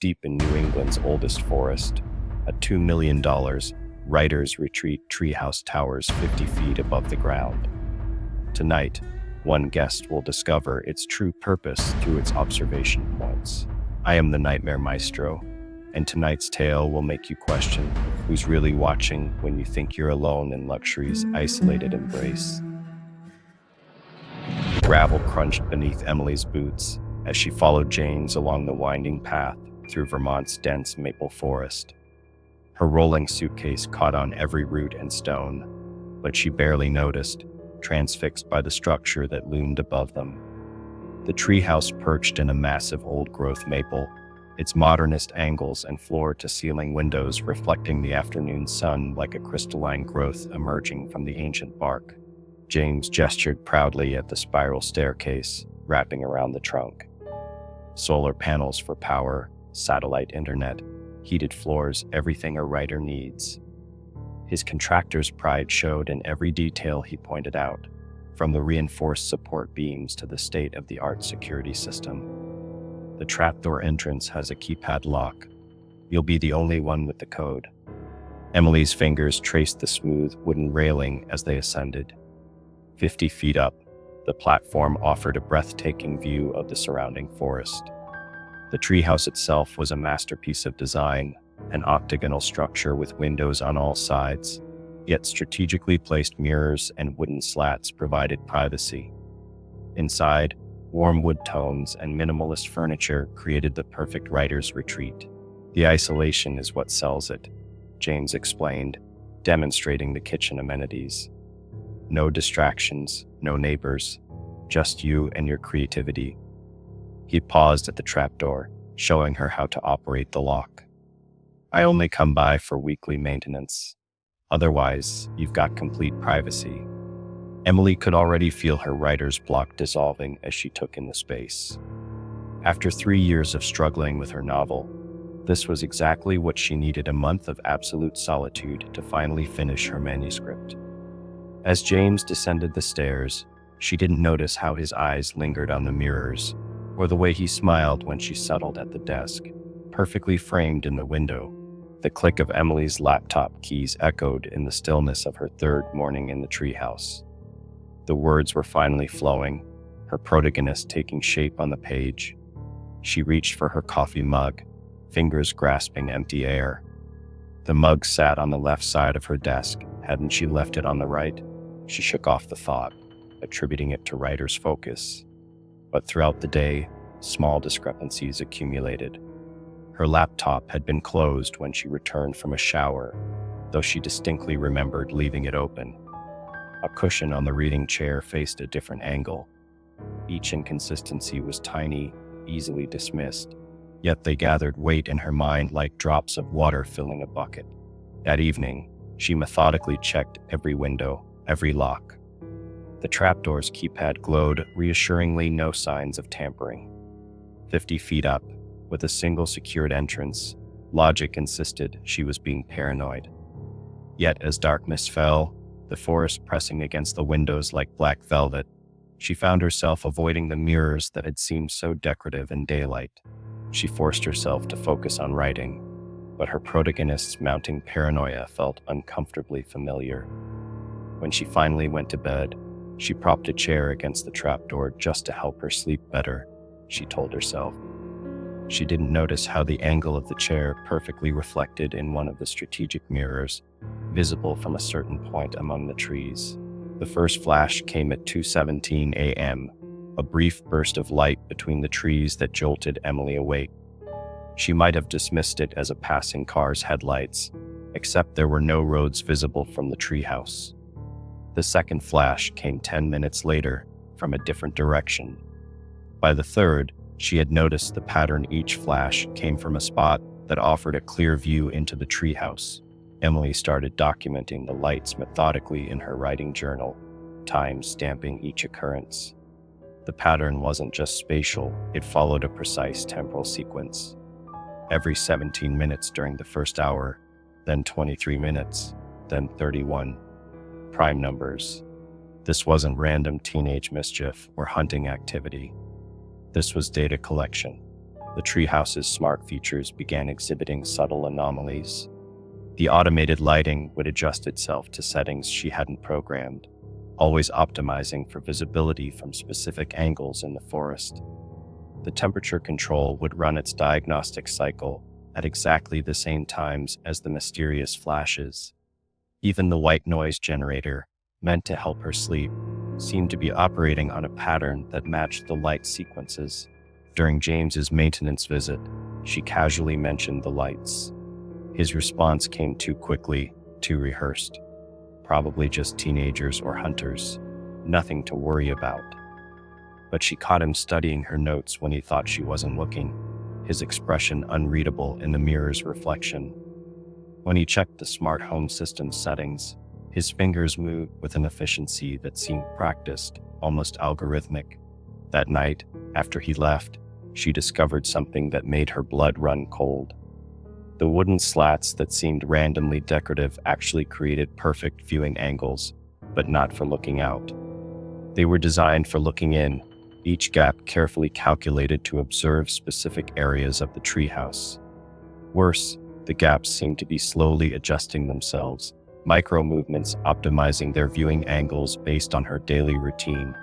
deep in New England's oldest forest, a $2 million writer's retreat treehouse towers 50 feet above the ground. Tonight, one guest will discover its true purpose through its observation points. I am the Nightmare Maestro, and tonight's tale will make you question who's really watching when you think you're alone in luxury's isolated embrace. Gravel crunched beneath Emily's boots as she followed James along the winding path through Vermont's dense maple forest. Her rolling suitcase caught on every root and stone, but she barely noticed, transfixed by the structure that loomed above them. The treehouse perched in a massive old-growth maple, its modernist angles and floor-to-ceiling windows reflecting the afternoon sun like a crystalline growth emerging from the ancient bark. James gestured proudly at the spiral staircase wrapping around the trunk. Solar panels for power, satellite internet, heated floors, everything a writer needs. His contractor's pride showed in every detail he pointed out, from the reinforced support beams to the state-of-the-art security system. The trapdoor entrance has a keypad lock. You'll be the only one with the code. Emily's fingers traced the smooth wooden railing as they ascended. 50 feet up, the platform offered a breathtaking view of the surrounding forest. The treehouse itself was a masterpiece of design, an octagonal structure with windows on all sides, yet strategically placed mirrors and wooden slats provided privacy. Inside, warm wood tones and minimalist furniture created the perfect writer's retreat. The isolation is what sells it, James explained, demonstrating the kitchen amenities. No distractions, no neighbors, just you and your creativity. He paused at the trapdoor, showing her how to operate the lock. I only come by for weekly maintenance. Otherwise, you've got complete privacy. Emily could already feel her writer's block dissolving as she took in the space. After 3 years of struggling with her novel, this was exactly what she needed: a month of absolute solitude to finally finish her manuscript. As James descended the stairs, she didn't notice how his eyes lingered on the mirrors, or the way he smiled when she settled at the desk, perfectly framed in the window. The click of Emily's laptop keys echoed in the stillness of her third morning in the treehouse. The words were finally flowing, her protagonist taking shape on the page. She reached for her coffee mug, fingers grasping empty air. The mug sat on the left side of her desk. Hadn't she left it on the right? She shook off the thought, attributing it to writer's focus. But throughout the day, small discrepancies accumulated. Her laptop had been closed when she returned from a shower, though she distinctly remembered leaving it open. A cushion on the reading chair faced a different angle. Each inconsistency was tiny, easily dismissed, yet they gathered weight in her mind like drops of water filling a bucket. That evening, she methodically checked every window, every lock. The trapdoor's keypad glowed, reassuringly no signs of tampering. 50 feet up, with a single secured entrance, logic insisted she was being paranoid. Yet as darkness fell, the forest pressing against the windows like black velvet, she found herself avoiding the mirrors that had seemed so decorative in daylight. She forced herself to focus on writing, but her protagonist's mounting paranoia felt uncomfortably familiar. When she finally went to bed, she propped a chair against the trapdoor just to help her sleep better, she told herself. She didn't notice how the angle of the chair perfectly reflected in one of the strategic mirrors, visible from a certain point among the trees. The first flash came at 2:17 a.m., a brief burst of light between the trees that jolted Emily awake. She might have dismissed it as a passing car's headlights, except there were no roads visible from the treehouse. The second flash came 10 minutes later, from a different direction. By the third, she had noticed the pattern. Each flash came from a spot that offered a clear view into the treehouse. Emily started documenting the lights methodically in her writing journal, time-stamping each occurrence. The pattern wasn't just spatial, it followed a precise temporal sequence. Every 17 minutes during the first hour, then 23 minutes, then 31. Prime numbers. This wasn't random teenage mischief or hunting activity. This was data collection. the Treehouse's smart features began exhibiting subtle anomalies. The automated lighting would adjust itself to settings she hadn't programmed, always optimizing for visibility from specific angles in the forest. The temperature control would run its diagnostic cycle at exactly the same times as the mysterious flashes. Even the white noise generator, meant to help her sleep, seemed to be operating on a pattern that matched the light sequences. During James's maintenance visit, she casually mentioned the lights. His response came too quickly, too rehearsed. Probably just teenagers or hunters. Nothing to worry about. But she caught him studying her notes when he thought she wasn't looking, his expression unreadable in the mirror's reflection. When he checked the smart home system settings, his fingers moved with an efficiency that seemed practiced, almost algorithmic. That night, after he left, she discovered something that made her blood run cold. The wooden slats that seemed randomly decorative actually created perfect viewing angles, but not for looking out. They were designed for looking in, each gap carefully calculated to observe specific areas of the treehouse. Worse, the gaps seemed to be slowly adjusting themselves, micro-movements optimizing their viewing angles based on her daily routine.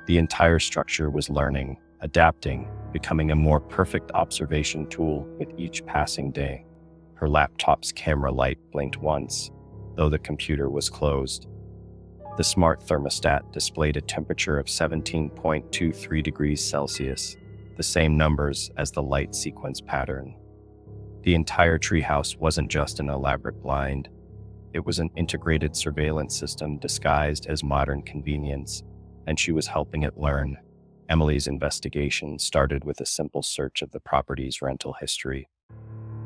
The entire structure was learning, adapting, becoming a more perfect observation tool with each passing day. Her laptop's camera light blinked once, though the computer was closed. The smart thermostat displayed a temperature of 17.23 degrees Celsius, the same numbers as the light sequence pattern. The entire treehouse wasn't just an elaborate blind. It was an integrated surveillance system disguised as modern convenience, and she was helping it learn. Emily's investigation started with a simple search of the property's rental history.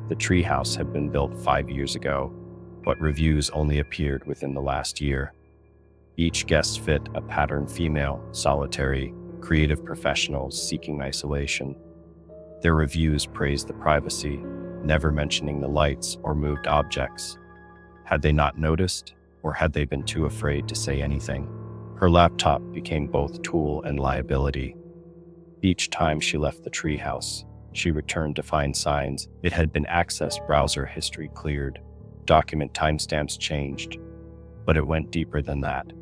The treehouse had been built 5 years ago, but reviews only appeared within the last year. Each guest fit a patterned female, solitary, creative professionals seeking isolation. Their reviews praised the privacy, never mentioning the lights or moved objects. Had they not noticed, or had they been too afraid to say anything? Her laptop became both tool and liability. Each time she left the treehouse, she returned to find signs it had been accessed, browser history cleared, document timestamps changed, but it went deeper than that.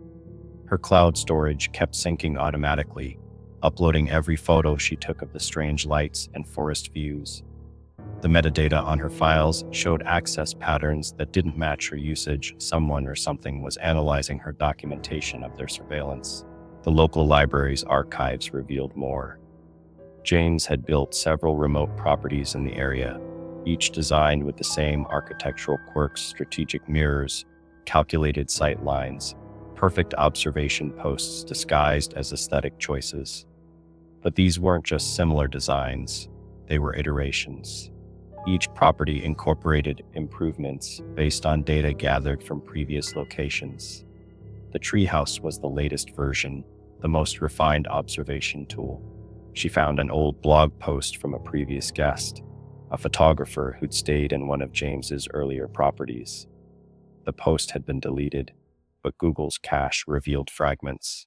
Her cloud storage kept syncing automatically, uploading every photo she took of the strange lights and forest views. The metadata on her files showed access patterns that didn't match her usage. Someone or something was analyzing her documentation of their surveillance. The local library's archives revealed more. James had built several remote properties in the area, each designed with the same architectural quirks: strategic mirrors, calculated sight lines, perfect observation posts disguised as aesthetic choices. But these weren't just similar designs, they were iterations. Each property incorporated improvements based on data gathered from previous locations. The treehouse was the latest version, the most refined observation tool. She found an old blog post from a previous guest, a photographer who'd stayed in one of James's earlier properties. The post had been deleted, but Google's cache revealed fragments.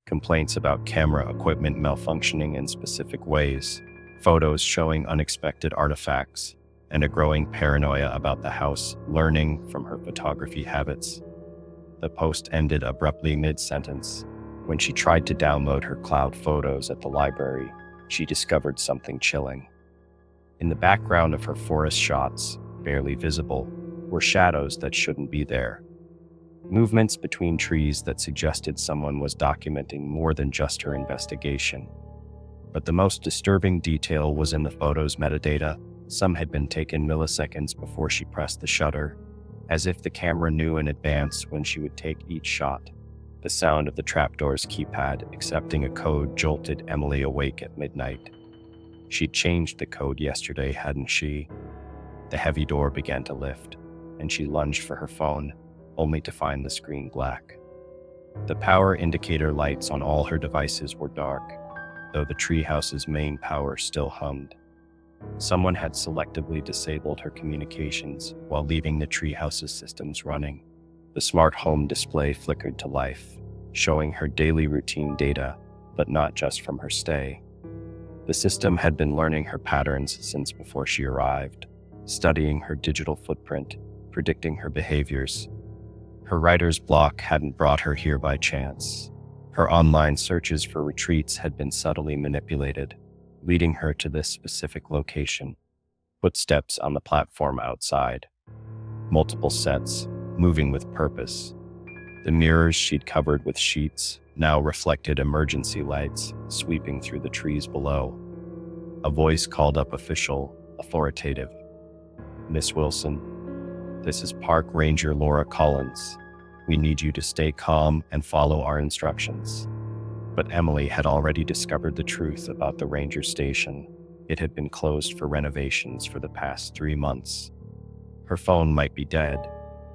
Complaints about camera equipment malfunctioning in specific ways, photos showing unexpected artifacts, and a growing paranoia about the house learning from her photography habits. The post ended abruptly mid-sentence. When she tried to download her cloud photos at the library, she discovered something chilling. In the background of her forest shots, barely visible, were shadows that shouldn't be there. Movements between trees that suggested someone was documenting more than just her investigation. But the most disturbing detail was in the photos' metadata. Some had been taken milliseconds before she pressed the shutter, as if the camera knew in advance when she would take each shot. The sound of the trapdoor's keypad accepting a code jolted Emily awake at midnight. She'd changed the code yesterday, hadn't she? The heavy door began to lift, and she lunged for her phone, only to find the screen black. The power indicator lights on all her devices were dark, though the treehouse's main power still hummed. Someone had selectively disabled her communications while leaving the treehouse's systems running. The smart home display flickered to life, showing her daily routine data, but not just from her stay. The system had been learning her patterns since before she arrived, studying her digital footprint, predicting her behaviors. Her writer's block hadn't brought her here by chance. Her online searches for retreats had been subtly manipulated, leading her to this specific location. Footsteps on the platform outside. Multiple sets, moving with purpose. The mirrors she'd covered with sheets now reflected emergency lights sweeping through the trees below. A voice called up official, authoritative. "Miss Wilson, this is Park Ranger Laura Collins. We need you to stay calm and follow our instructions." But Emily had already discovered the truth about the ranger station. It had been closed for renovations for the past 3 months. Her phone might be dead,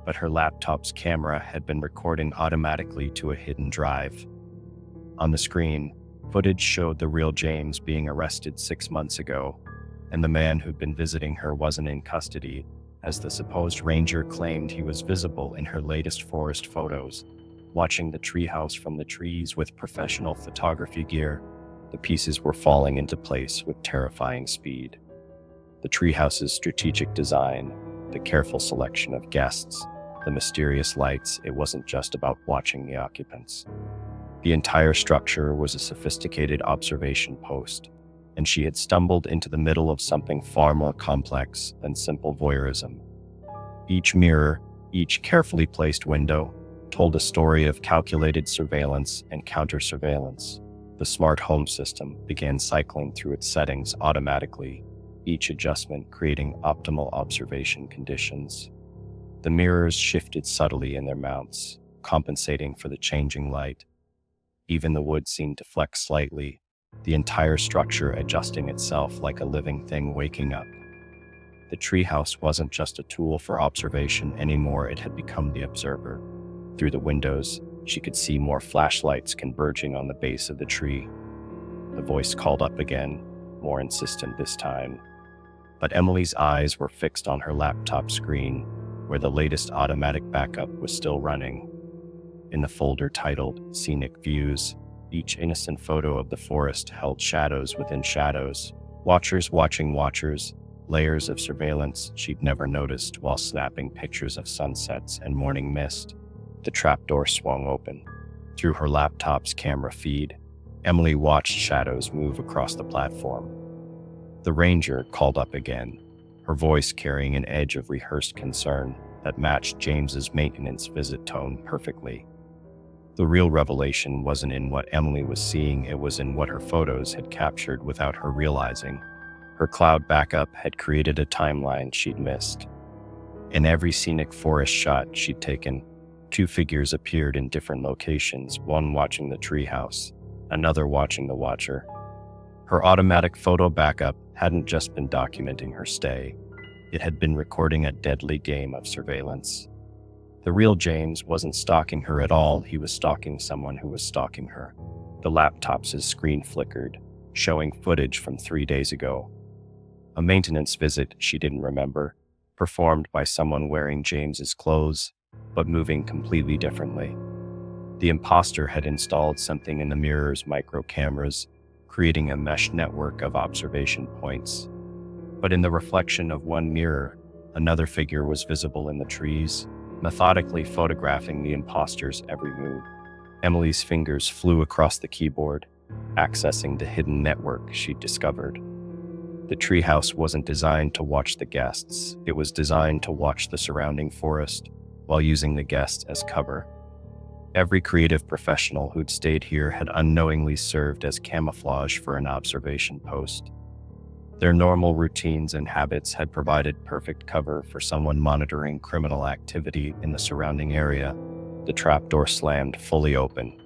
but her laptop's camera had been recording automatically to a hidden drive. On the screen, footage showed the real James being arrested 6 months ago, and the man who'd been visiting her wasn't in custody, as the supposed ranger claimed he was visible in her latest forest photos, watching the treehouse from the trees with professional photography gear. The pieces were falling into place with terrifying speed. The treehouse's strategic design, the careful selection of guests, the mysterious lights, it wasn't just about watching the occupants. The entire structure was a sophisticated observation post, and she had stumbled into the middle of something far more complex than simple voyeurism. Each mirror, each carefully placed window, told a story of calculated surveillance and counter-surveillance. The smart home system began cycling through its settings automatically, each adjustment creating optimal observation conditions. The mirrors shifted subtly in their mounts, compensating for the changing light. Even the wood seemed to flex slightly, the entire structure adjusting itself like a living thing waking up. The treehouse wasn't just a tool for observation anymore, it had become the observer. Through the windows, she could see more flashlights converging on the base of the tree. The voice called up again, more insistent this time. But Emily's eyes were fixed on her laptop screen, where the latest automatic backup was still running. In the folder titled Scenic Views, each innocent photo of the forest held shadows within shadows, watchers watching watchers, layers of surveillance she'd never noticed while snapping pictures of sunsets and morning mist. The trapdoor swung open. Through her laptop's camera feed, Emily watched shadows move across the platform. The ranger called up again, her voice carrying an edge of rehearsed concern that matched James's maintenance visit tone perfectly. The real revelation wasn't in what Emily was seeing, it was in what her photos had captured without her realizing. Her cloud backup had created a timeline she'd missed. In every scenic forest shot she'd taken, 2 figures appeared in different locations, one watching the treehouse, another watching the watcher. Her automatic photo backup hadn't just been documenting her stay, it had been recording a deadly game of surveillance. The real James wasn't stalking her at all, he was stalking someone who was stalking her. The laptop's screen flickered, showing footage from 3 days ago. A maintenance visit she didn't remember, performed by someone wearing James's clothes, but moving completely differently. The imposter had installed something in the mirror's micro cameras, creating a mesh network of observation points. But in the reflection of one mirror, another figure was visible in the trees, methodically photographing the imposter's every move. Emily's fingers flew across the keyboard, accessing the hidden network she'd discovered. The treehouse wasn't designed to watch the guests, it was designed to watch the surrounding forest, while using the guests as cover. Every creative professional who'd stayed here had unknowingly served as camouflage for an observation post. Their normal routines and habits had provided perfect cover for someone monitoring criminal activity in the surrounding area. The trapdoor slammed fully open.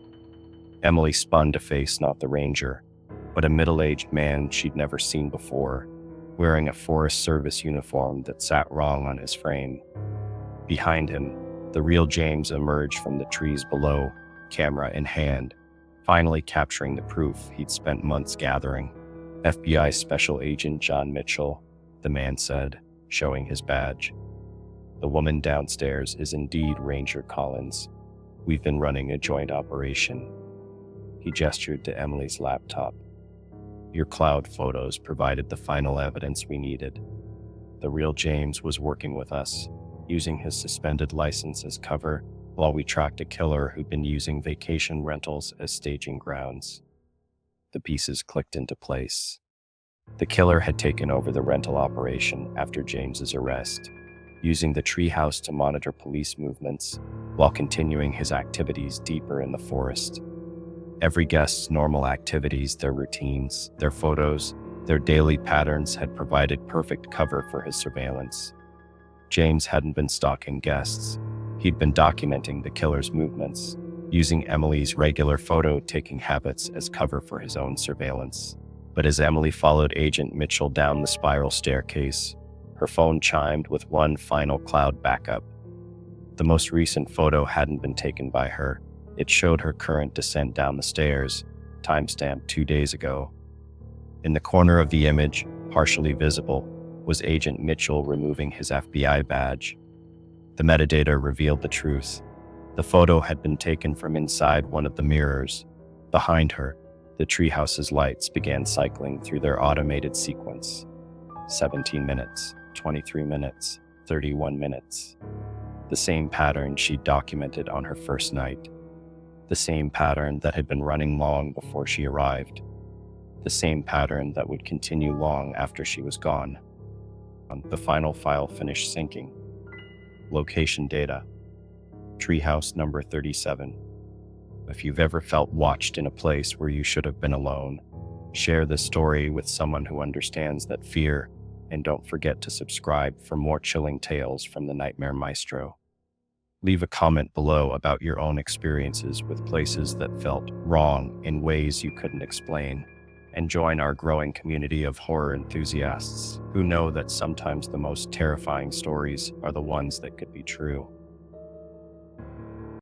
Emily spun to face not the ranger, but a middle-aged man she'd never seen before, wearing a Forest Service uniform that sat wrong on his frame. Behind him, the real James emerged from the trees below, camera in hand, finally capturing the proof he'd spent months gathering. "FBI Special Agent John Mitchell," the man said, showing his badge. "The woman downstairs is indeed Ranger Collins. We've been running a joint operation." He gestured to Emily's laptop. Your cloud photos provided the final evidence we needed. The real James was working with us, using his suspended license as cover while we tracked a killer who'd been using vacation rentals as staging grounds. The pieces clicked into place. The killer had taken over the rental operation after James's arrest, using the Treehouse to monitor police movements while continuing his activities deeper in the forest. Every guest's normal activities, their routines, their photos, their daily patterns had provided perfect cover for his surveillance. James hadn't been stalking guests. He'd been documenting the killer's movements, using Emily's regular photo-taking habits as cover for his own surveillance. But as Emily followed Agent Mitchell down the spiral staircase, her phone chimed with one final cloud backup. The most recent photo hadn't been taken by her. It showed her current descent down the stairs, timestamped 2 days ago. In the corner of the image, partially visible, was Agent Mitchell removing his FBI badge. The metadata revealed the truth. The photo had been taken from inside one of the mirrors. Behind her, the treehouse's lights began cycling through their automated sequence. 17 minutes, 23 minutes, 31 minutes. The same pattern she'd documented on her first night. The same pattern that had been running long before she arrived. The same pattern that would continue long after she was gone. The final file finished syncing. Location data. Treehouse number 37. If you've ever felt watched in a place where you should have been alone, share this story with someone who understands that fear, and don't forget to subscribe for more chilling tales from the Nightmare Maestro. Leave a comment below about your own experiences with places that felt wrong in ways you couldn't explain, and join our growing community of horror enthusiasts who know that sometimes the most terrifying stories are the ones that could be true.